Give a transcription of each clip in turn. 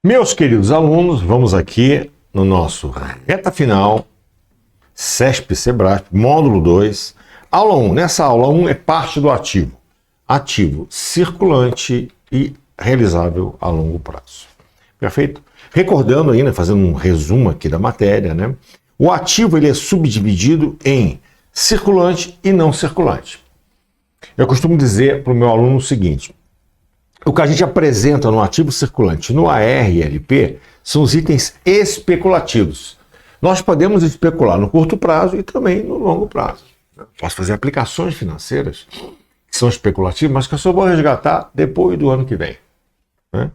Meus queridos alunos, vamos aqui no nosso reta final, CESP-Sebrasp, módulo 2, aula 1. Nessa aula 1 é parte do ativo. Ativo circulante e realizável a longo prazo. Perfeito? Recordando ainda, fazendo um resumo aqui da matéria, né? O ativo ele é subdividido em circulante e não circulante. Eu costumo dizer para o meu aluno o seguinte: o que a gente apresenta no ativo circulante, no AR e LP, são os itens especulativos. Nós podemos especular no curto prazo e também no longo prazo. Posso fazer aplicações financeiras que são especulativas, mas que eu só vou resgatar depois do ano que vem, né?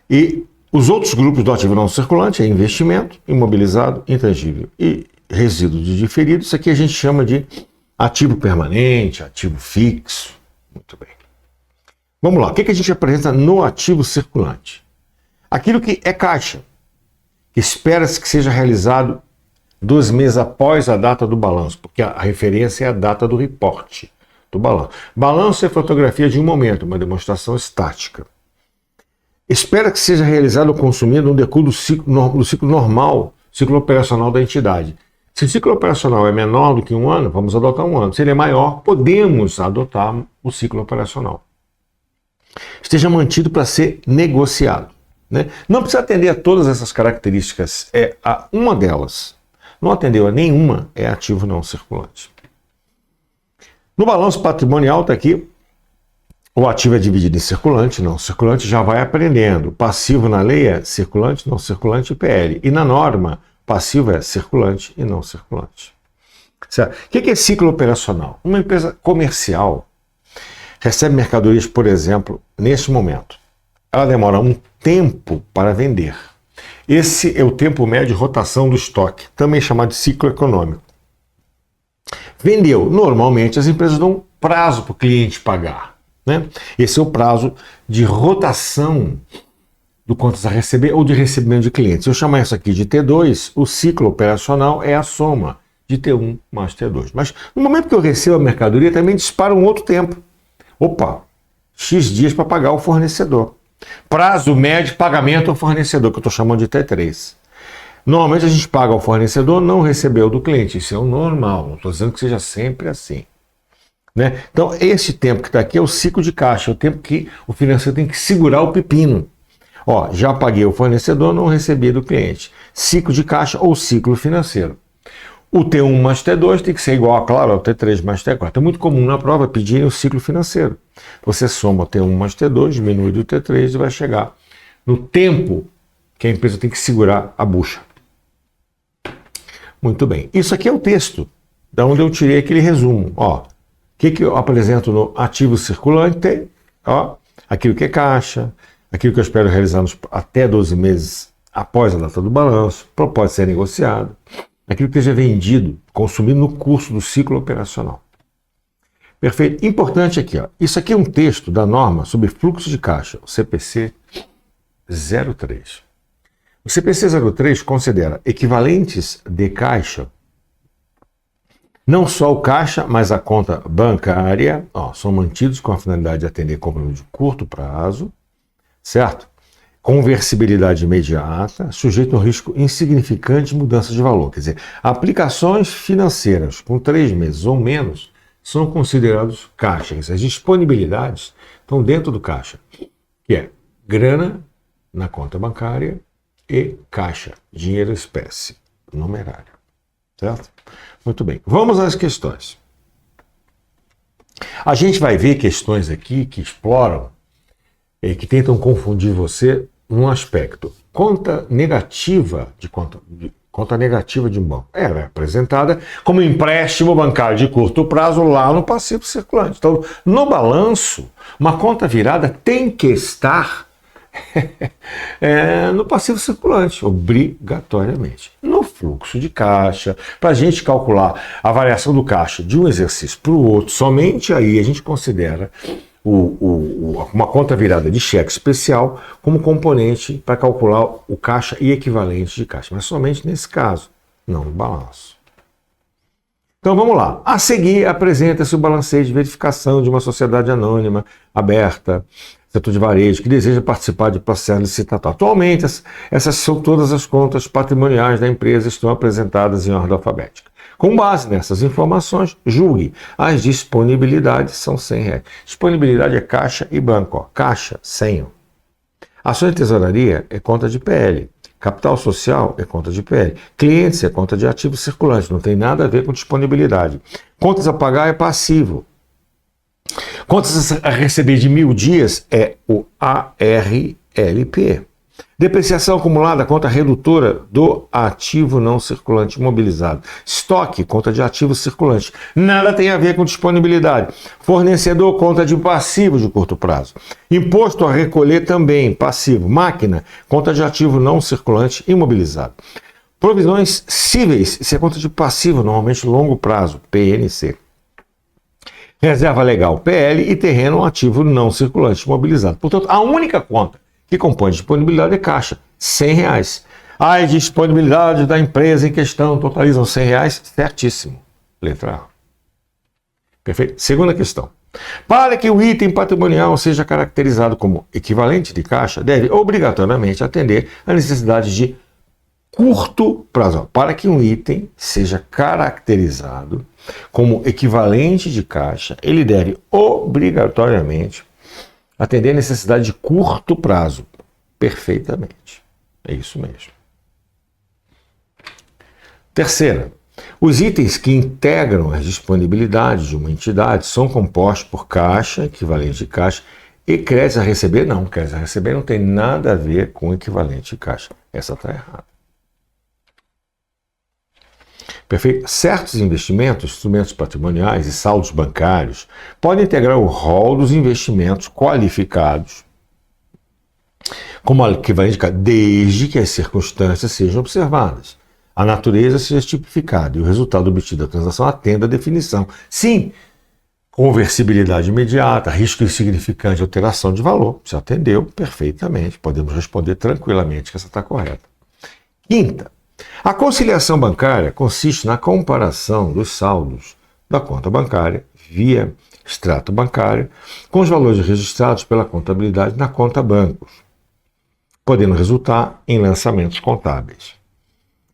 E os outros grupos do ativo não circulante é investimento, imobilizado, intangível e resíduo de diferido. Isso aqui a gente chama de ativo permanente, ativo fixo. Muito bem. Vamos lá, o que a gente apresenta no ativo circulante? Aquilo que é caixa, que espera-se que seja realizado 2 meses após a data do balanço, porque a referência é a data do reporte do balanço. Balanço é fotografia de um momento, uma demonstração estática. Espera que seja realizado ou consumido no decurso do ciclo normal, ciclo operacional da entidade. Se o ciclo operacional é menor do que 1 ano, vamos adotar 1 ano. Se ele é maior, podemos adotar o ciclo operacional. Esteja mantido para ser negociado, né? Não precisa atender a todas essas características, é a uma delas. Não atendeu a nenhuma, é ativo não circulante. No balanço patrimonial está aqui, o ativo é dividido em circulante, não circulante, já vai aprendendo. Passivo na lei é circulante, não circulante e PL. E na norma, passivo é circulante e não circulante. Certo? O que é ciclo operacional? Uma empresa comercial recebe mercadorias, por exemplo, neste momento. Ela demora um tempo para vender. Esse é o tempo médio de rotação do estoque, também chamado de ciclo econômico. Vendeu. Normalmente as empresas dão um prazo para o cliente pagar, né? Esse é o prazo de rotação do contas a receber ou de recebimento de clientes. Se eu chamar isso aqui de T2, o ciclo operacional é a soma de T1 mais T2. Mas no momento que eu recebo a mercadoria, também dispara um outro tempo. Opa, X dias para pagar o fornecedor. Prazo médio de pagamento ao fornecedor, que eu estou chamando de T3. Normalmente a gente paga ao fornecedor, não recebeu do cliente. Isso é o normal, não estou dizendo que seja sempre assim, né? Então, esse tempo que está aqui é o ciclo de caixa, é o tempo que o financeiro tem que segurar o pepino. Ó, já paguei o fornecedor, não recebi do cliente. Ciclo de caixa ou ciclo financeiro. O T1 mais T2 tem que ser igual, claro, ao T3 mais T4. É muito comum na prova pedirem o ciclo financeiro. Você soma o T1 mais T2, diminui do T3 e vai chegar no tempo que a empresa tem que segurar a bucha. Muito bem. Isso aqui é o texto, da onde eu tirei aquele resumo. Ó, o que eu apresento no ativo circulante? Ó, aquilo que é caixa, aquilo que eu espero realizar até 12 meses após a data do balanço, pode ser negociado, aquilo que seja vendido, consumido no curso do ciclo operacional. Perfeito? Importante aqui, ó. Isso aqui é um texto da norma sobre fluxo de caixa, o CPC 03. O CPC 03 considera equivalentes de caixa, não só o caixa, mas a conta bancária, ó, são mantidos com a finalidade de atender compromisso de curto prazo, certo? Conversibilidade imediata, sujeito a um risco insignificante de mudança de valor. Quer dizer, aplicações financeiras com 3 meses ou menos são considerados caixa. As disponibilidades estão dentro do caixa, que é grana na conta bancária e caixa, dinheiro espécie, numerário. Certo? Muito bem. Vamos às questões. A gente vai ver questões aqui que exploram e que tentam confundir você num aspecto. Conta negativa de um banco é apresentada como empréstimo bancário de curto prazo lá no passivo circulante. Então, no balanço, uma conta virada tem que estar no passivo circulante, obrigatoriamente. No fluxo de caixa, para a gente calcular a variação do caixa de um exercício para o outro, somente aí a gente considera uma conta virada de cheque especial como componente para calcular o caixa e equivalente de caixa, mas somente nesse caso, não no balanço. Então vamos lá. A seguir apresenta-se o balanceio de verificação de uma sociedade anônima aberta, setor de varejo, que deseja participar de processo licitatório. Atualmente, essas são todas as contas patrimoniais da empresa, estão apresentadas em ordem alfabética. Com base nessas informações, julgue. As disponibilidades são R$100. Disponibilidade é caixa e banco. Ó. Caixa, 100. Ações de tesouraria é conta de PL. Capital social é conta de PL. Clientes é conta de ativo circulante. Não tem nada a ver com disponibilidade. Contas a pagar é passivo. Contas a receber de 1000 dias é o ARLP. Depreciação acumulada, conta redutora do ativo não circulante imobilizado. Estoque, conta de ativo circulante. Nada tem a ver com disponibilidade. Fornecedor, conta de passivo de curto prazo. Imposto a recolher também, passivo. Máquina, conta de ativo não circulante imobilizado. Provisões cíveis, isso é conta de passivo, normalmente longo prazo, PNC. Reserva legal, PL, e terreno ativo não circulante imobilizado. Portanto, a única conta que compõe disponibilidade é caixa, R$100. As disponibilidades da empresa em questão totalizam R$100, certíssimo. Letra A. Perfeito? Segunda questão. Para que o item patrimonial seja caracterizado como equivalente de caixa, deve obrigatoriamente atender à necessidade de curto prazo. Para que um item seja caracterizado como equivalente de caixa, ele deve obrigatoriamente atender a necessidade de curto prazo. Perfeitamente. É isso mesmo. Terceira, os itens que integram as disponibilidades de uma entidade são compostos por caixa, equivalente de caixa, e crédito a receber. Não, crédito a receber não tem nada a ver com equivalente de caixa. Essa está errada. Perfeito? Certos investimentos, instrumentos patrimoniais e saldos bancários podem integrar o rol dos investimentos qualificados como equivalente de caixa, desde que as circunstâncias sejam observadas, a natureza seja tipificada e o resultado obtido da transação atenda à definição. Sim, conversibilidade imediata, risco insignificante de alteração de valor. Você atendeu perfeitamente, podemos responder tranquilamente que essa está correta. Quinta, a conciliação bancária consiste na comparação dos saldos da conta bancária via extrato bancário com os valores registrados pela contabilidade na conta bancos, podendo resultar em lançamentos contábeis.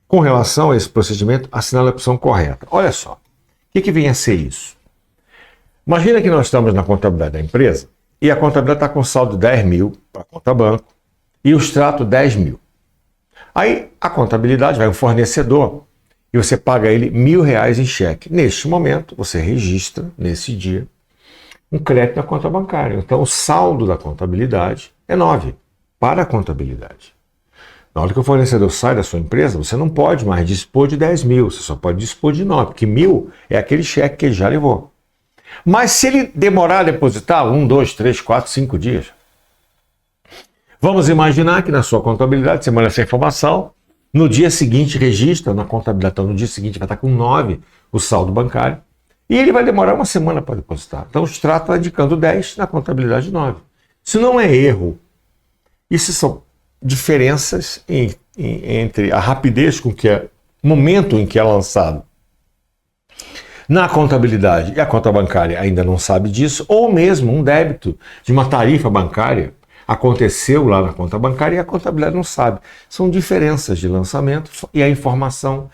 Com relação a esse procedimento, assinale a opção correta. Olha só, o que vem a ser isso? Imagina que nós estamos na contabilidade da empresa e a contabilidade está com saldo de 10 mil para a conta banco e o extrato 10 mil. Aí a contabilidade vai um fornecedor e você paga ele R$1.000 em cheque. Neste momento, você registra, nesse dia, um crédito na conta bancária. Então, o saldo da contabilidade é 9 para a contabilidade. Na hora que o fornecedor sai da sua empresa, você não pode mais dispor de 10 mil, você só pode dispor de 9, porque 1.000 é aquele cheque que ele já levou. Mas se ele demorar a depositar 1, 2, 3, 4, 5 dias, vamos imaginar que na sua contabilidade você manda essa informação, no dia seguinte registra na contabilidade, então no dia seguinte vai estar com 9 o saldo bancário, e ele vai demorar uma semana para depositar. Então o extrato está indicando 10, na contabilidade 9. Isso não é erro. Isso são diferenças entre a rapidez com que é o momento em que é lançado na contabilidade e a conta bancária ainda não sabe disso, ou mesmo um débito de uma tarifa bancária aconteceu lá na conta bancária e a contabilidade não sabe. São diferenças de lançamento e a informação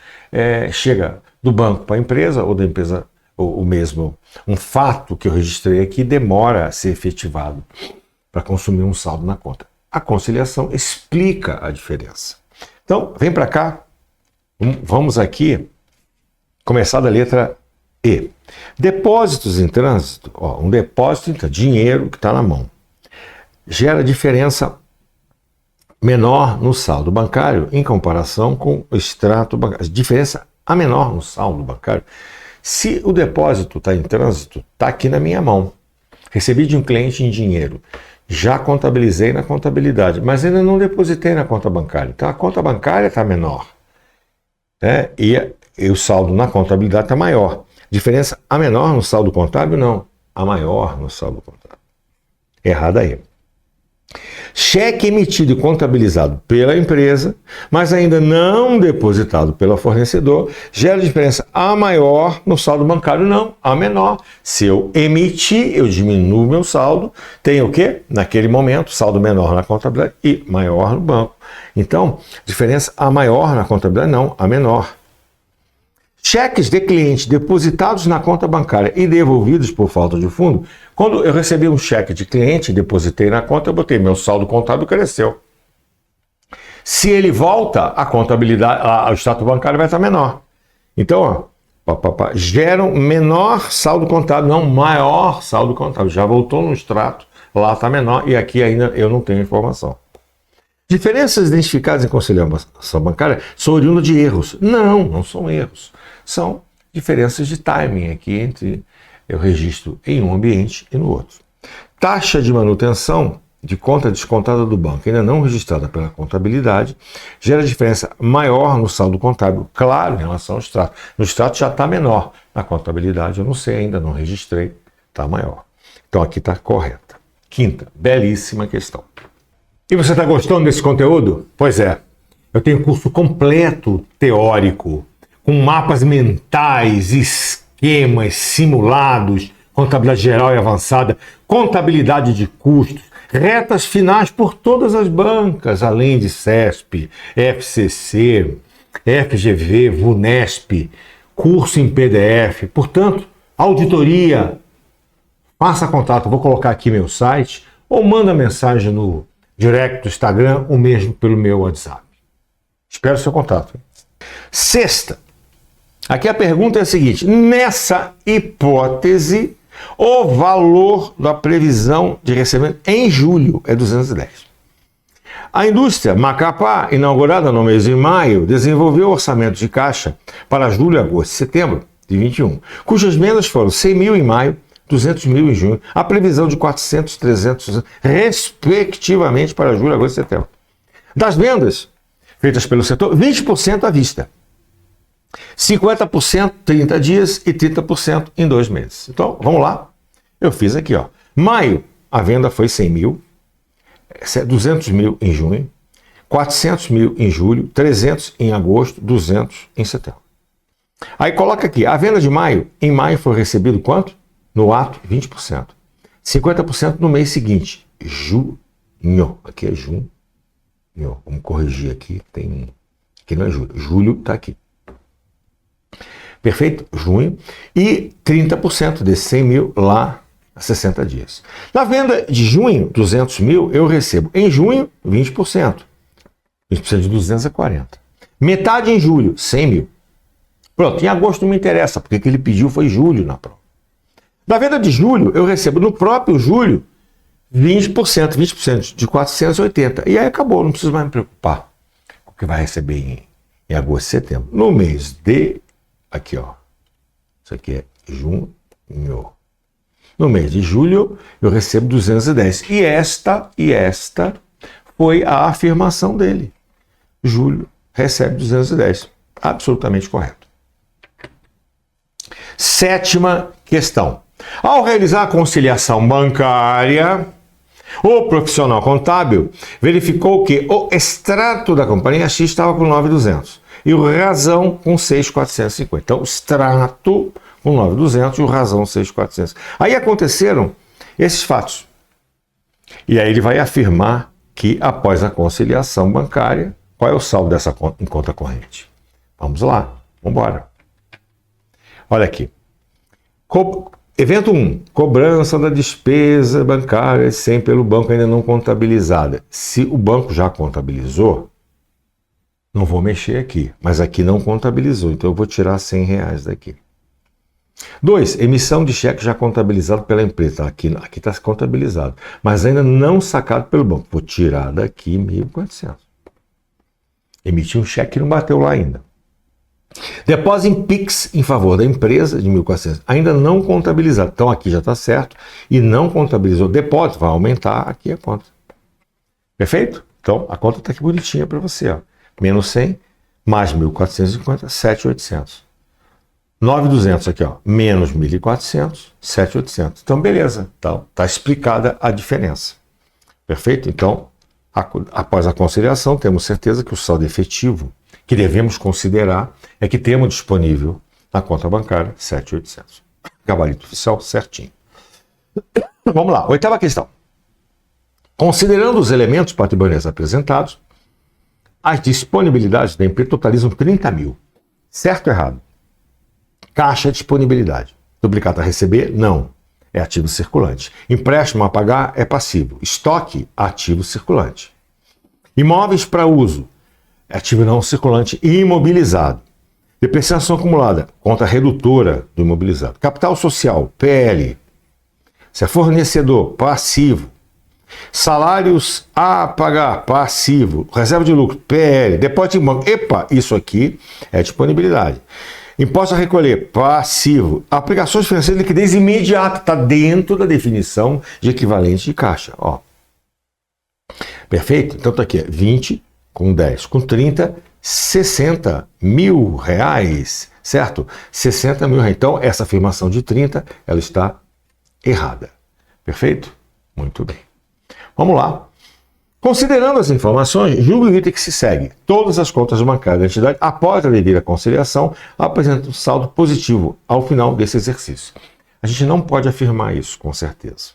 chega do banco para a empresa ou da empresa, ou mesmo um fato que eu registrei aqui demora a ser efetivado para consumir um saldo na conta. A conciliação explica a diferença. Então, vem para cá, vamos aqui começar da letra E. Depósitos em trânsito, um depósito, então, dinheiro que está na mão, gera diferença menor no saldo bancário em comparação com o extrato bancário. Diferença a menor no saldo bancário. Se o depósito está em trânsito, está aqui na minha mão. Recebi de um cliente em dinheiro. Já contabilizei na contabilidade, mas ainda não depositei na conta bancária. Então a conta bancária está menor, né? E o saldo na contabilidade está maior. Diferença a menor no saldo contábil? Não. A maior no saldo contábil. Errado aí. Cheque emitido e contabilizado pela empresa, mas ainda não depositado pelo fornecedor, gera diferença A maior no saldo bancário, não, A menor. Se eu emitir, eu diminuo meu saldo, tenho o quê? Naquele momento, saldo menor na contabilidade e maior no banco. Então, diferença A maior na contabilidade, não, A menor. Cheques de clientes depositados na conta bancária e devolvidos por falta de fundo. Quando eu recebi um cheque de cliente, depositei na conta, eu botei meu saldo contábil cresceu. Se ele volta, a contabilidade, o extrato bancário vai estar menor. Então, geram menor saldo contábil, não maior saldo contábil. Já voltou no extrato, lá está menor e aqui ainda eu não tenho informação. Diferenças identificadas em conciliação bancária são oriundas de erros. Não são erros. São diferenças de timing aqui entre eu registro em um ambiente e no outro. Taxa de manutenção de conta descontada do banco, ainda não registrada pela contabilidade, gera diferença maior no saldo contábil, claro, em relação ao extrato. No extrato já está menor, na contabilidade eu não sei ainda, não registrei, está maior. Então aqui está correta. Quinta, belíssima questão. E você está gostando desse conteúdo? Pois é, eu tenho curso completo teórico, com mapas mentais, esquemas, simulados, contabilidade geral e avançada, contabilidade de custos, retas finais por todas as bancas, além de CESP, FCC, FGV, VUNESP, curso em PDF. Portanto, auditoria, faça contato, vou colocar aqui meu site, ou manda mensagem no direct do Instagram, ou mesmo pelo meu WhatsApp. Espero o seu contato. Sexta, aqui a pergunta é a seguinte: nessa hipótese, o valor da previsão de recebimento em julho é 210. A indústria Macapá, inaugurada no mês de maio, desenvolveu orçamento de caixa para julho, agosto e setembro de 21, cujas vendas foram 100 mil em maio, 200 mil em junho, a previsão de 400, 300, respectivamente para julho, agosto e setembro. Das vendas feitas pelo setor, 20% à vista, 50% 30 dias e 30% em 2 meses. Então, vamos lá. Eu fiz aqui, ó. Maio, a venda foi 100 mil, 200 mil em junho, 400 mil em julho, 300 em agosto, 200 em setembro. Aí coloca aqui, a venda de maio, em maio foi recebido quanto? No ato, 20%. 50% no mês seguinte, junho. Aqui é junho. Vamos corrigir aqui, tem aqui não é julho. Julho está aqui. Perfeito? Junho. E 30% desses 100 mil lá a 60 dias. Na venda de junho, 200 mil, eu recebo em junho 20%. 20% de 200 é 40. Metade em julho, 100 mil. Pronto, em agosto não me interessa, porque o que ele pediu foi julho na prova. Na venda de julho, eu recebo no próprio julho 20% de 480. E aí acabou, não preciso mais me preocupar com o que vai receber em agosto e setembro. No mês de... Aqui, ó. Isso aqui é junho. No mês de julho, eu recebo 210. E esta foi a afirmação dele. Julho recebe 210. Absolutamente correto. Sétima questão. Ao realizar a conciliação bancária, o profissional contábil verificou que o extrato da companhia X estava com 9.200 e o razão com 6.450. Então, o extrato com 9.200 e o razão 6.400. Aí aconteceram esses fatos. E aí ele vai afirmar que após a conciliação bancária, qual é o saldo dessa conta em conta corrente? Vamos lá, vamos embora. Olha aqui. Evento 1, cobrança da despesa bancária sem pelo banco ainda não contabilizada. Se o banco já contabilizou, não vou mexer aqui, mas aqui não contabilizou, então eu vou tirar R$100 daqui. 2, emissão de cheque já contabilizado pela empresa. Aqui está contabilizado, mas ainda não sacado pelo banco. Vou tirar daqui 1.400. Emitir um cheque que não bateu lá ainda. Depósito em PIX em favor da empresa de 1.400, ainda não contabilizado. Então aqui já está certo e não contabilizou. Depósito vai aumentar aqui a conta. Perfeito? Então a conta está aqui bonitinha para você. Ó. Menos 100, mais 1.450, 7.800. 9.200 aqui, ó, menos 1.400, 7.800. Então beleza, então, está explicada a diferença. Perfeito? Então, após a conciliação, temos certeza que o saldo efetivo que devemos considerar é que temos disponível na conta bancária 7.800. Gabarito oficial certinho. Vamos lá, oitava questão. Considerando os elementos patrimoniais apresentados, as disponibilidades da empresa totalizam 30 mil. Certo ou errado? Caixa disponibilidade. Duplicata a receber? Não. É ativo circulante. Empréstimo a pagar é passivo. Estoque, ativo circulante. Imóveis para uso, ativo não circulante e imobilizado. Depreciação acumulada, conta redutora do imobilizado. Capital social, PL. Se é fornecedor, passivo. Salários a pagar, passivo. Reserva de lucro, PL. Depósito em banco, epa, isso aqui é disponibilidade. Imposto a recolher, passivo. Aplicações financeiras de liquidez imediata, está dentro da definição de equivalente de caixa. Ó. Perfeito? Então está aqui, 20 com 10 com 30, 60 mil reais, certo? 60 mil reais. Então essa afirmação de 30, ela está errada. Perfeito? Muito bem. Vamos lá. Considerando as informações, julgo o item que se segue. Todas as contas bancárias da entidade, após a devida conciliação, apresentam um saldo positivo ao final desse exercício. A gente não pode afirmar isso, com certeza.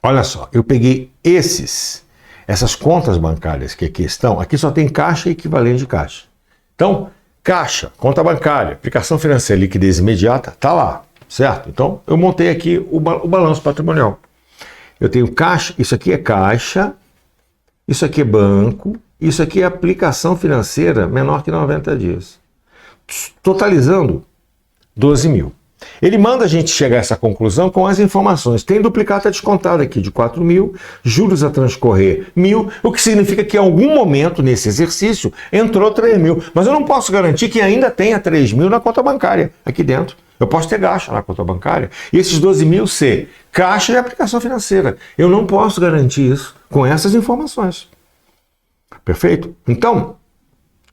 Olha só, eu peguei essas contas bancárias que aqui estão, aqui só tem caixa e equivalente de caixa. Então, caixa, conta bancária, aplicação financeira, liquidez imediata, tá lá, certo? Então, eu montei aqui o balanço patrimonial. Eu tenho caixa, isso aqui é caixa, isso aqui é banco, isso aqui é aplicação financeira menor que 90 dias. Totalizando 12 mil. Ele manda a gente chegar a essa conclusão com as informações. Tem duplicata descontada aqui de 4 mil, juros a transcorrer 1.000, o que significa que em algum momento nesse exercício entrou 3 mil. Mas eu não posso garantir que ainda tenha 3 mil na conta bancária aqui dentro. Eu posso ter gasto na conta bancária e esses 12 mil ser caixa e aplicação financeira. Eu não posso garantir isso com essas informações. Perfeito? Então,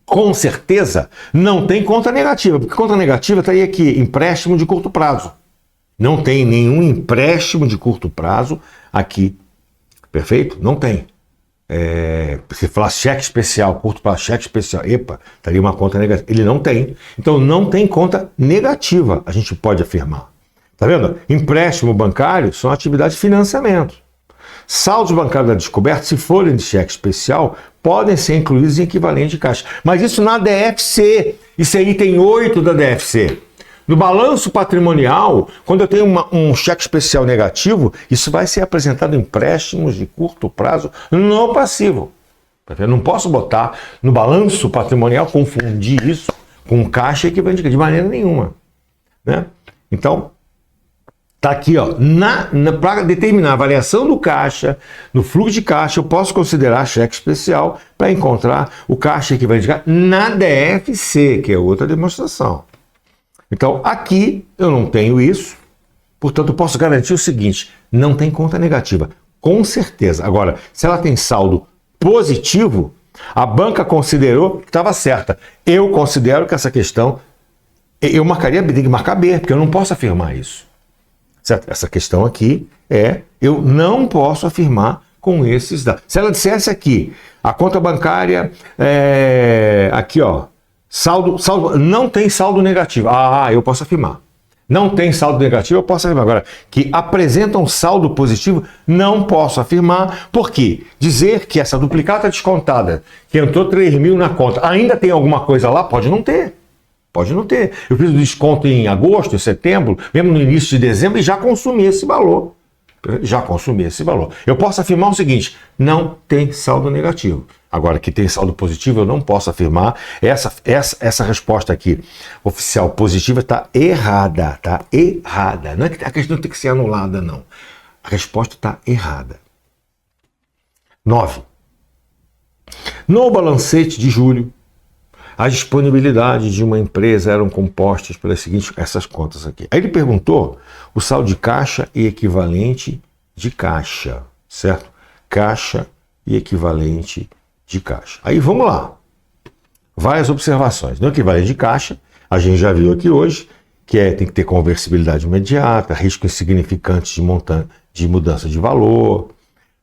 com certeza, não tem conta negativa, porque conta negativa está aí aqui, empréstimo de curto prazo. Não tem nenhum empréstimo de curto prazo aqui. Perfeito? Não tem. Se falar cheque especial, curto prazo, cheque especial, epa, estaria uma conta negativa. Ele não tem. Então não tem conta negativa, a gente pode afirmar. Tá vendo? Empréstimo bancário são atividades de financiamento. Saldos bancários da descoberta, se forem de cheque especial, podem ser incluídos em equivalente de caixa. Mas isso na DFC. Isso é item 8 da DFC. No balanço patrimonial, quando eu tenho um cheque especial negativo, isso vai ser apresentado em empréstimos de curto prazo no passivo. Eu não posso botar no balanço patrimonial, confundir isso com caixa equivalente de maneira nenhuma. Né? Então, está aqui, ó, para determinar a variação do caixa, no fluxo de caixa, eu posso considerar cheque especial para encontrar o caixa equivalente de caixa na DFC, que é outra demonstração. Então, aqui eu não tenho isso, portanto, eu posso garantir o seguinte, não tem conta negativa, com certeza. Agora, se ela tem saldo positivo, a banca considerou que estava certa. Eu considero que essa questão, eu marcaria, tem que marcar B, porque eu não posso afirmar isso. Certo? Essa questão aqui eu não posso afirmar com esses dados. Se ela dissesse aqui, a conta bancária, aqui ó, saldo, não tem saldo negativo. Eu posso afirmar. Não tem saldo negativo, eu posso afirmar. Agora, que apresenta um saldo positivo, não posso afirmar. Por quê? Dizer que essa duplicata descontada, que entrou 3 mil na conta, ainda tem alguma coisa lá? Pode não ter. Pode não ter. Eu fiz o desconto em agosto, em setembro, mesmo no início de dezembro, e já consumi esse valor. Eu posso afirmar o seguinte, não tem saldo negativo. Agora, que tem saldo positivo, eu não posso afirmar. Essa resposta aqui, oficial positiva, está errada. Está errada. Não é que a questão tem que ser anulada, não. A resposta está errada. 9. No balancete de julho, as disponibilidades de uma empresa eram compostas pelas seguintes, essas contas aqui. Aí ele perguntou o saldo de caixa e equivalente de caixa, certo? Caixa e equivalente de caixa. Aí vamos lá. Várias observações. No equivalente de caixa, a gente já viu aqui hoje, que tem que ter conversibilidade imediata, risco insignificante de mudança de valor,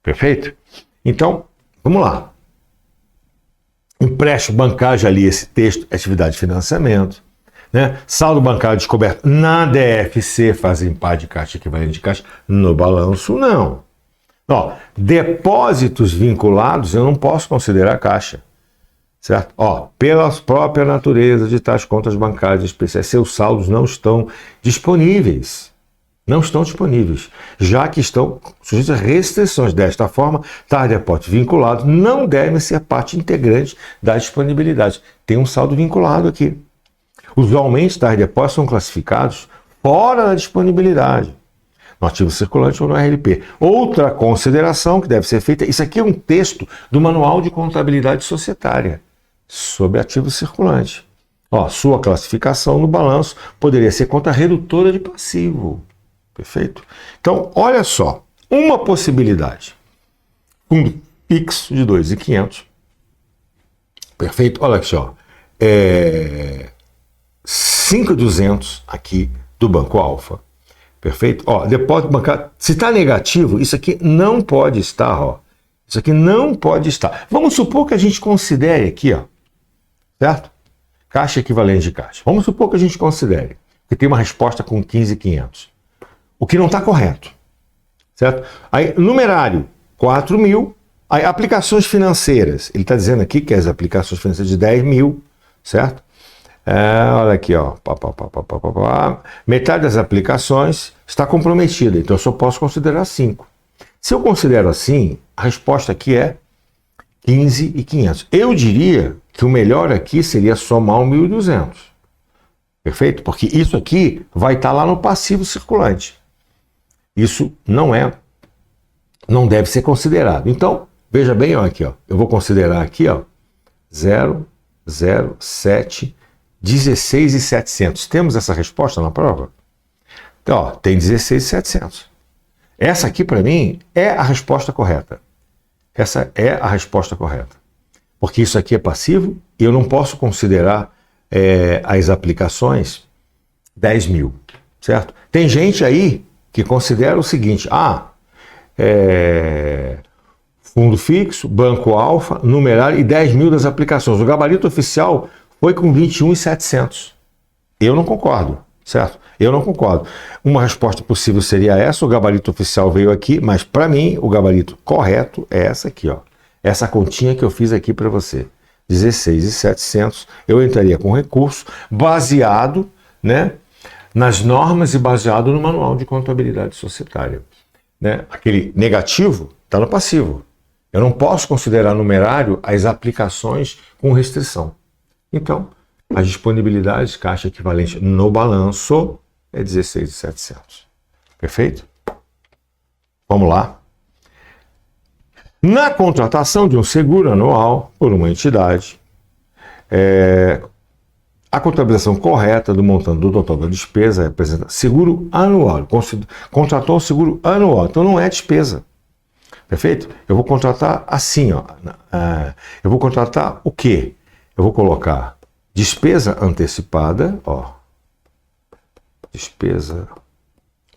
Perfeito? Então, vamos lá. Empréstimo bancário, já li esse texto, atividade de financiamento. Né? Saldo bancário descoberto na DFC, fazem par de caixa, equivalente de caixa, no balanço, não. Ó, depósitos vinculados, eu não posso considerar caixa. Certo? Ó, pela própria natureza de tais contas bancárias especiais, seus saldos não estão disponíveis. Não estão disponíveis, já que estão sujeitos a restrições. Desta forma, tais depósitos vinculados não devem ser parte integrante da disponibilidade. Tem um saldo vinculado aqui. Usualmente, tais depósitos são classificados fora da disponibilidade, no ativo circulante ou no RLP. Outra consideração que deve ser feita, isso aqui é um texto do Manual de Contabilidade Societária sobre ativo circulante. Ó, sua classificação no balanço poderia ser conta redutora de passivo. Perfeito? Então, olha só, uma possibilidade. Fundo fixo de 2.500. Perfeito? Olha aqui, ó. 5.200 aqui do Banco Alfa. Perfeito? Ó, depósito bancário. Se está negativo, isso aqui não pode estar, ó. Isso aqui não pode estar. Vamos supor que a gente considere aqui, ó. Certo? Caixa equivalente de caixa. Vamos supor que a gente considere que tem uma resposta com 15.500. O que não está correto. Certo? Aí, numerário, 4.000. Aí, aplicações financeiras. Ele está dizendo aqui que as aplicações financeiras de 10.000, certo? Olha aqui, ó. Metade das aplicações está comprometida, então eu só posso considerar 5. Se eu considero assim, a resposta aqui é 15.500. Eu diria que o melhor aqui seria somar o 1.200. Perfeito? Porque isso aqui vai estar lá no passivo circulante. Isso não deve ser considerado. Então, veja bem, ó, aqui, ó. Eu vou considerar aqui, ó, 0,07, 16.700. Temos essa resposta na prova? Então, ó, tem 16.700. Essa aqui, para mim, é a resposta correta. Essa é a resposta correta. Porque isso aqui é passivo e eu não posso considerar as aplicações 10.000, certo? Tem gente aí que considera o seguinte, fundo fixo, Banco Alfa, numerário e 10.000 das aplicações. O gabarito oficial foi com 21.700. Eu não concordo, certo? Eu não concordo. Uma resposta possível seria essa, o gabarito oficial veio aqui, mas para mim o gabarito correto é essa aqui, ó. Essa continha que eu fiz aqui para você. 16.700, eu entraria com recurso baseado, né, nas normas e baseado no Manual de Contabilidade Societária. Né? Aquele negativo está no passivo. Eu não posso considerar numerário as aplicações com restrição. Então, as disponibilidades, caixa equivalente no balanço, é 16.700. Perfeito? Vamos lá. Na contratação de um seguro anual por uma entidade, a contabilização correta do montante do total da despesa representa seguro anual. Contratou o seguro anual, então não é despesa. Perfeito? Eu vou contratar assim, ó. Eu vou contratar o quê? Eu vou colocar despesa antecipada, ó. Despesa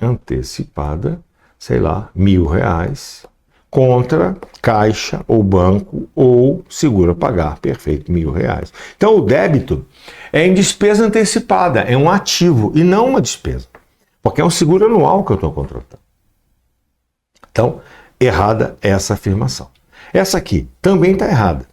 antecipada, sei lá, R$1.000, contra caixa ou banco ou seguro a pagar. Perfeito, R$1.000. Então o débito é em despesa antecipada, é um ativo e não uma despesa, porque é um seguro anual que eu estou contratando. Então, errada essa afirmação. Essa aqui também está errada.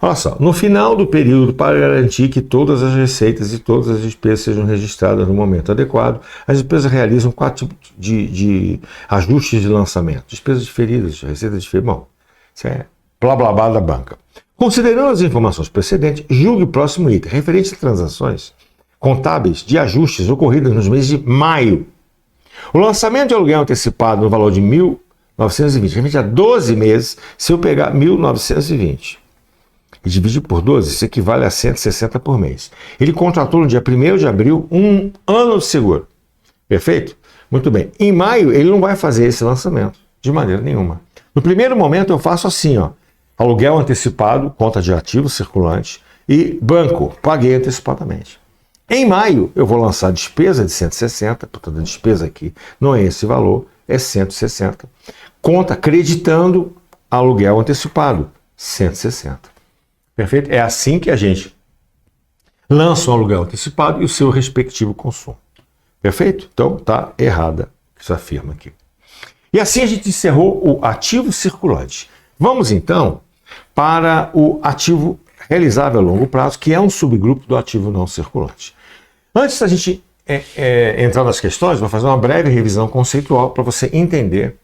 Olha só, no final do período, para garantir que todas as receitas e todas as despesas sejam registradas no momento adequado, as despesas realizam 4 tipos de ajustes de lançamento. Despesas diferidas, receitas diferidas. Bom, isso é blá blá blá da banca. Considerando as informações precedentes, julgue o próximo item, referente a transações contábeis de ajustes ocorridas nos meses de maio. O lançamento de aluguel antecipado no valor de 1.920, referente a 12 meses, se eu pegar 1.920 e dividir por 12, isso equivale a 160 por mês. Ele contratou no dia 1º de abril um ano de seguro. Perfeito? Muito bem. Em maio, ele não vai fazer esse lançamento, de maneira nenhuma. No primeiro momento, eu faço assim, ó. Aluguel antecipado, conta de ativo circulante e banco, paguei antecipadamente. Em maio, eu vou lançar despesa de 160, portanto a despesa aqui não é esse valor, é 160. Conta acreditando aluguel antecipado, 160. Perfeito? É assim que a gente lança um aluguel antecipado e o seu respectivo consumo. Perfeito? Então, está errada essa afirma aqui. E assim a gente encerrou o ativo circulante. Vamos, então, para o ativo realizável a longo prazo, que é um subgrupo do ativo não circulante. Antes da gente entrar nas questões, vou fazer uma breve revisão conceitual para você entender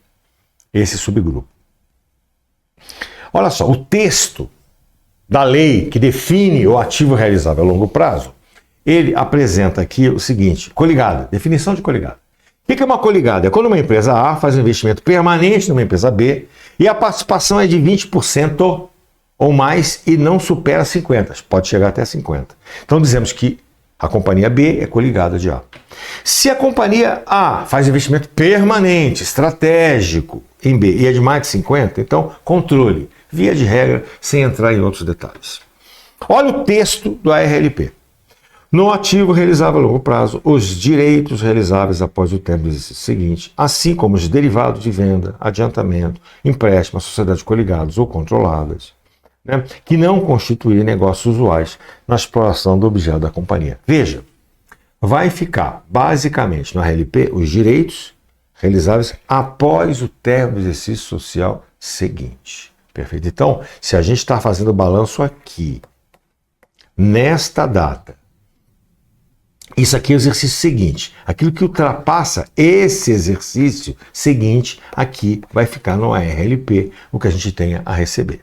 esse subgrupo. Olha só, o texto da lei que define o ativo realizável a longo prazo, ele apresenta aqui o seguinte: coligada, definição de coligada. O que é uma coligada? É quando uma empresa A faz um investimento permanente numa empresa B e a participação é de 20% ou mais e não supera 50%, pode chegar até 50%. Então dizemos que a companhia B é coligada de A. Se a companhia A faz investimento permanente, estratégico em B e é de mais de 50%, então controle, via de regra, sem entrar em outros detalhes. Olha o texto do ARLP. No ativo realizável a longo prazo, os direitos realizáveis após o término do exercício seguinte, assim como os derivados de venda, adiantamento, empréstimo a sociedades coligadas ou controladas, né, que não constituírem negócios usuais na exploração do objeto da companhia. Veja, vai ficar basicamente no ARLP os direitos realizáveis após o término do exercício social seguinte. Perfeito? Então, se a gente está fazendo o balanço aqui, nesta data, isso aqui é o exercício seguinte. Aquilo que ultrapassa esse exercício seguinte, aqui vai ficar no ARLP, o que a gente tenha a receber.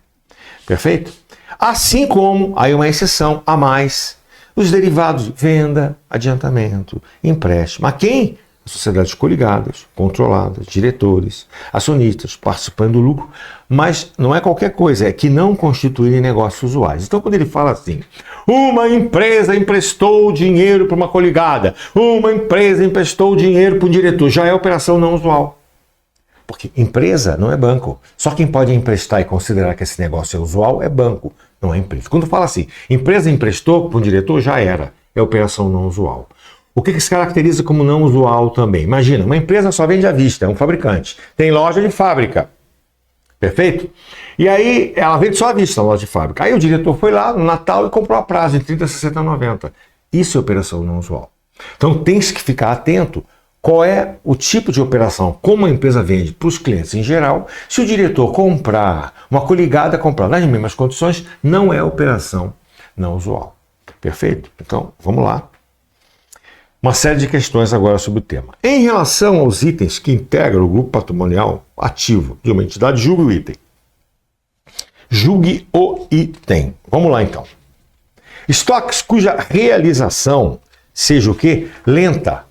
Perfeito? Assim como, aí uma exceção a mais, os derivados de venda, adiantamento, empréstimo. A quem? As sociedades coligadas, controladas, diretores, acionistas, participando do lucro, mas não é qualquer coisa, é que não constituírem negócios usuais. Então, quando ele fala assim, uma empresa emprestou dinheiro para uma coligada, uma empresa emprestou dinheiro para um diretor, já é operação não usual. Porque empresa não é banco. Só quem pode emprestar e considerar que esse negócio é usual é banco, não é empresa. Quando fala assim, empresa emprestou para um diretor, já era, é operação não usual. O que se caracteriza como não usual também? Imagina, uma empresa só vende à vista, é um fabricante. Tem loja de fábrica. Perfeito? E aí ela vende só à vista, a loja de fábrica. Aí o diretor foi lá no Natal e comprou a prazo em 30, 60, 90. Isso é operação não usual. Então tem que ficar atento qual é o tipo de operação, como a empresa vende para os clientes em geral. Se o diretor comprar, uma coligada comprar nas mesmas condições, não é operação não usual. Perfeito? Então, vamos lá. Uma série de questões agora sobre o tema. Em relação aos itens que integram o grupo patrimonial ativo de uma entidade, julgue o item. Julgue o item. Vamos lá, então. Estoques cuja realização seja o quê? Lenta,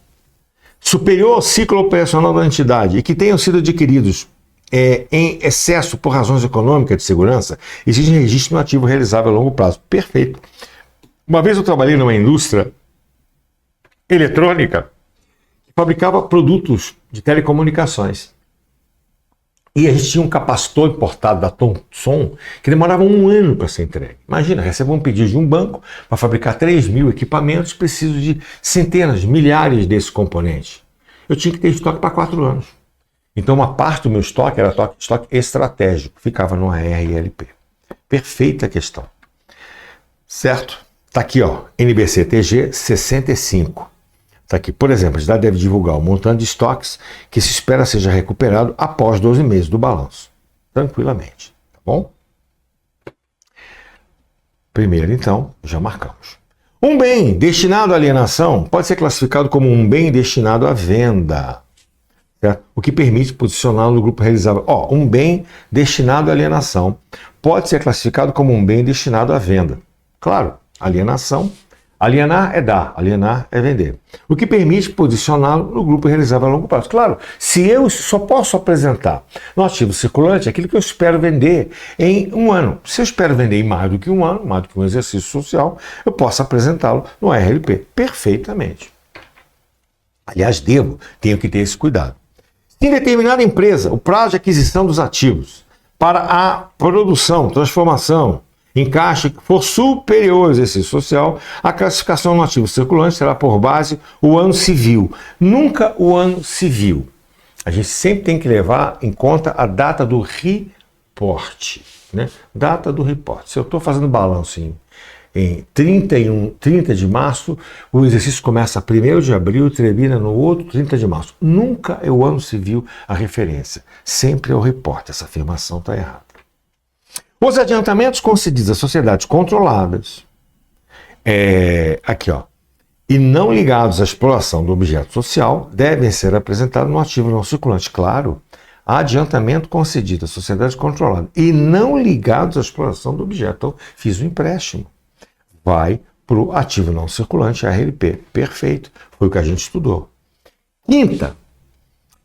superior ao ciclo operacional da entidade e que tenham sido adquiridos em excesso por razões econômicas de segurança, exige registro no ativo realizável a longo prazo. Perfeito. Uma vez eu trabalhei numa indústria eletrônica que fabricava produtos de telecomunicações. E a gente tinha um capacitor importado da Thomson que demorava 1 ano para ser entregue. Imagina, recebo um pedido de um banco para fabricar 3.000 equipamentos, preciso de centenas, milhares desses componentes. Eu tinha que ter estoque para 4 anos. Então uma parte do meu estoque era estoque estratégico, ficava no ARLP. Perfeita questão. Certo? Está aqui, ó, NBC-TG 65. Está aqui, por exemplo, a entidade deve divulgar o montante de estoques que se espera seja recuperado após 12 meses do balanço. Tranquilamente, tá bom? Primeiro, então, já marcamos. Um bem destinado à alienação pode ser classificado como um bem destinado à venda, certo? O que permite posicioná-lo no grupo realizável. Um bem destinado à alienação pode ser classificado como um bem destinado à venda. Claro, alienação. Alienar é dar, alienar é vender. O que permite posicioná-lo no grupo realizável a longo prazo. Claro, se eu só posso apresentar no ativo circulante aquilo que eu espero vender em 1 ano. Se eu espero vender em mais do que 1 ano, mais do que um exercício social, eu posso apresentá-lo no ARLP perfeitamente. Aliás, tenho que ter esse cuidado. Se em determinada empresa o prazo de aquisição dos ativos para a produção, transformação, encaixe for superior ao exercício social, a classificação no ativo circulante será por base o ano civil. Nunca o ano civil. a gente sempre tem que levar em conta a data do reporte, né? Data do reporte. Se eu estou fazendo balanço em 30 de março, o exercício começa 1º de abril e termina no outro 30 de março. Nunca é o ano civil a referência. Sempre é o reporte. Essa afirmação está errada. Os adiantamentos concedidos a sociedades controladas, aqui ó, e não ligados à exploração do objeto social, devem ser apresentados no ativo não circulante. Claro, adiantamento concedido a sociedades controladas e não ligados à exploração do objeto. Então, fiz um empréstimo. Vai para o ativo não circulante, RLP. Perfeito. Foi o que a gente estudou. Quinta,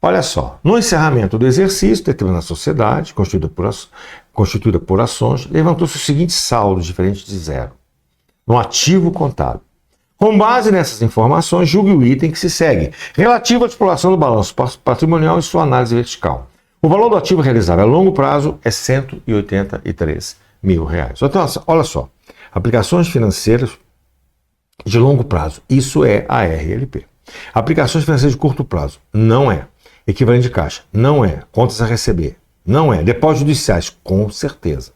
olha só. No encerramento do exercício, determinada sociedade, constituída por ações, levantou-se o seguinte saldo diferente de zero, no ativo contábil. Com base nessas informações, julgue o item que se segue, relativo à exploração do balanço patrimonial e sua análise vertical. O valor do ativo realizável a longo prazo é R$183 mil. Então, olha só. Aplicações financeiras de longo prazo, isso é a RLP. Aplicações financeiras de curto prazo, não é. Equivalente de caixa, não é. Contas a receber, não é. Depósitos judiciais, com certeza.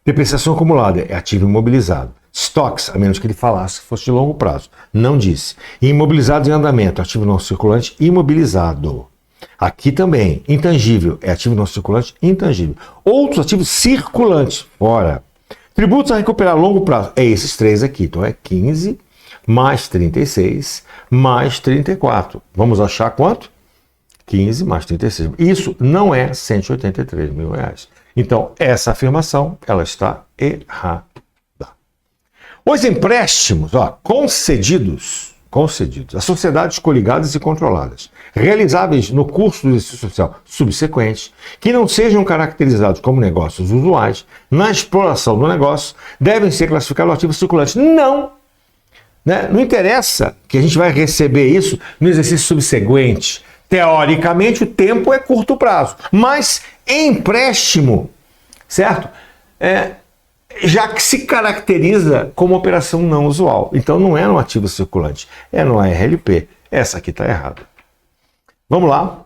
Depreciação acumulada, é ativo imobilizado. Estoques, a menos que ele falasse que fosse de longo prazo, não disse. Imobilizados em andamento, ativo não circulante imobilizado. Aqui também, intangível, é ativo não circulante intangível. Outros ativos circulantes, fora. Tributos a recuperar a longo prazo, é esses três aqui, então é 15 mais 36 mais 34. Vamos achar quanto? 15 mais 36. Isso não é R$183 mil. Então, essa afirmação, ela está errada. Os empréstimos concedidos a sociedades coligadas e controladas, realizáveis no curso do exercício social subsequente, que não sejam caracterizados como negócios usuais, na exploração do negócio, devem ser classificados no ativo circulante. Não! Né? Não interessa que a gente vai receber isso no exercício subsequente. Teoricamente, o tempo é curto prazo, mas empréstimo, certo? Já que se caracteriza como operação não usual. Então não é no ativo circulante, é no ARLP. Essa aqui está errada. Vamos lá.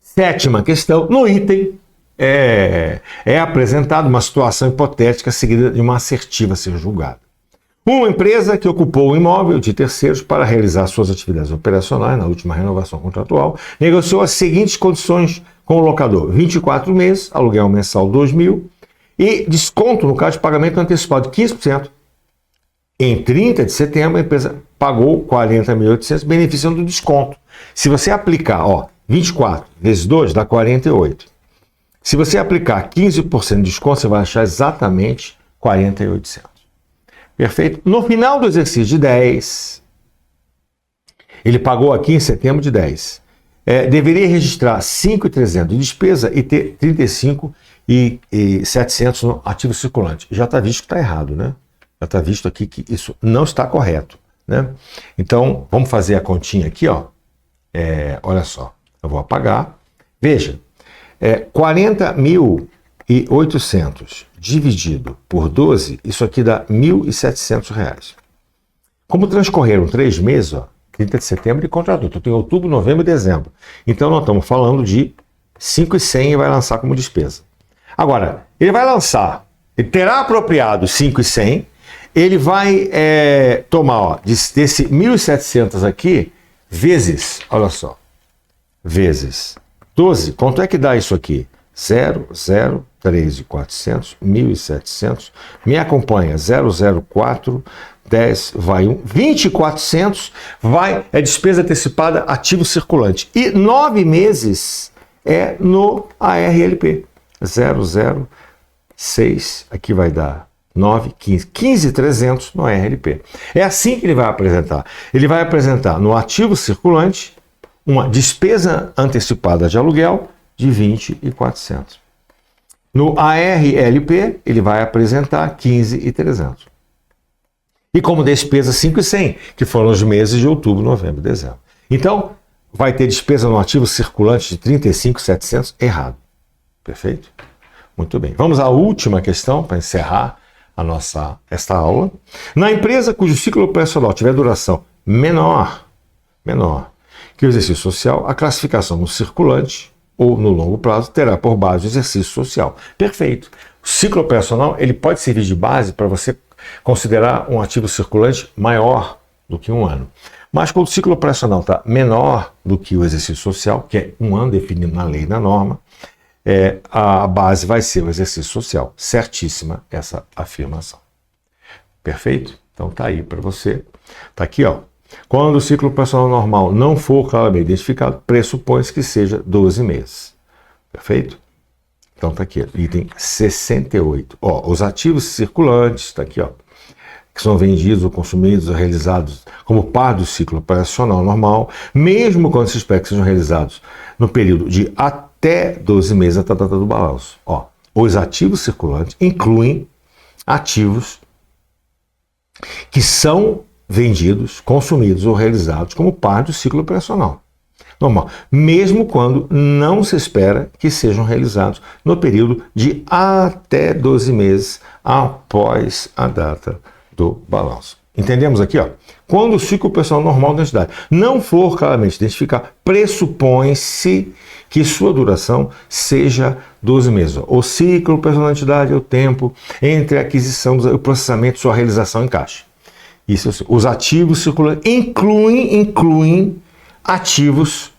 Sétima questão. No item é apresentada uma situação hipotética seguida de uma assertiva a ser julgada. Uma empresa que ocupou o imóvel de terceiros para realizar suas atividades operacionais na última renovação contratual negociou as seguintes condições com o locador: 24 meses, aluguel mensal 2.000, e desconto no caso de pagamento antecipado de 15%. Em 30 de setembro, a empresa pagou 40.800, beneficiando do desconto. Se você aplicar, 24 vezes 2 dá 48. Se você aplicar 15% de desconto, você vai achar exatamente 40.800. Perfeito? No final do exercício de 10, ele pagou aqui em setembro de 10. Deveria registrar 5.300 de despesa e ter 35.700 no ativo circulante. Já está visto que está errado, né? Já está visto aqui que isso não está correto, né? Então, vamos fazer a continha aqui, olha só, eu vou apagar. Veja, 40.800 dividido por 12, isso aqui dá R$1.700. Como transcorreram 3 meses, 30 de setembro, ele contratou. Então tem outubro, novembro e dezembro. Então nós estamos falando de 5.100 e vai lançar como despesa. Agora, ele vai lançar, ele terá apropriado 5.100, ele vai tomar desse 1.700 aqui, vezes, olha só, vezes 12. Quanto é que dá isso aqui? 3.400, 1.700, me acompanha, 004, 10, vai 1, 20.400, é despesa antecipada, ativo circulante. E 9 meses é no ARLP, 006, aqui vai dar 9, 15, 15.300 no ARLP. É assim que ele vai apresentar. Ele vai apresentar no ativo circulante uma despesa antecipada de aluguel de 20.400. No ARLP, ele vai apresentar 15.300. E como despesa 5.100, que foram os meses de outubro, novembro e dezembro. Então, vai ter despesa no ativo circulante de 35.700, errado. Perfeito? Muito bem. Vamos à última questão, para encerrar esta aula. Na empresa cujo ciclo operacional tiver duração menor, que o exercício social, a classificação no circulante ou no longo prazo, terá por base o exercício social. Perfeito. O ciclo operacional ele pode servir de base para você considerar um ativo circulante maior do que 1 ano. Mas quando o ciclo operacional está menor do que o exercício social, que é 1 ano definido na lei e na norma, a base vai ser o exercício social. Certíssima essa afirmação. Perfeito? Então tá aí para você. Tá aqui, ó. Quando o ciclo operacional normal não for claramente identificado, pressupõe-se que seja 12 meses. Perfeito? Então tá aqui, item 68. Ó, os ativos circulantes, tá aqui, ó, que são vendidos ou consumidos ou realizados como parte do ciclo operacional normal, mesmo quando se espera que sejam realizados no período de até 12 meses até a data do balanço. Ó, os ativos circulantes incluem ativos que são vendidos, consumidos ou realizados como parte do ciclo operacional normal, mesmo quando não se espera que sejam realizados no período de até 12 meses após a data do balanço. Entendemos aqui, ó? Quando o ciclo operacional normal da entidade não for claramente identificado, pressupõe-se que sua duração seja 12 meses. O ciclo operacional da entidade é o tempo entre a aquisição, o processamento e sua realização em caixa. Isso, os ativos circulantes incluem ativos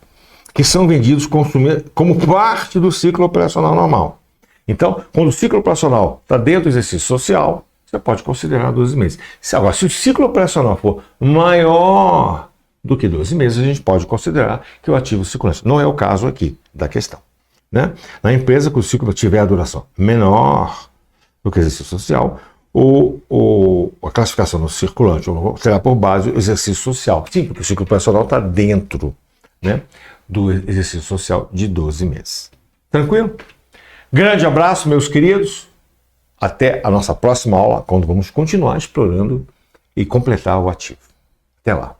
que são vendidos, consumidos como parte do ciclo operacional normal. Então, quando o ciclo operacional está dentro do exercício social, você pode considerar 12 meses. Agora, se o ciclo operacional for maior do que 12 meses, a gente pode considerar que o ativo circulante. Não é o caso aqui da questão. Né? Na empresa, que o ciclo tiver a duração menor do que o exercício social, a classificação no circulante terá por base o exercício social. Sim, porque o ciclo operacional está dentro, né, do exercício social de 12 meses. Tranquilo? Grande abraço, meus queridos. Até a nossa próxima aula, quando vamos continuar explorando e completar o ativo. Até lá.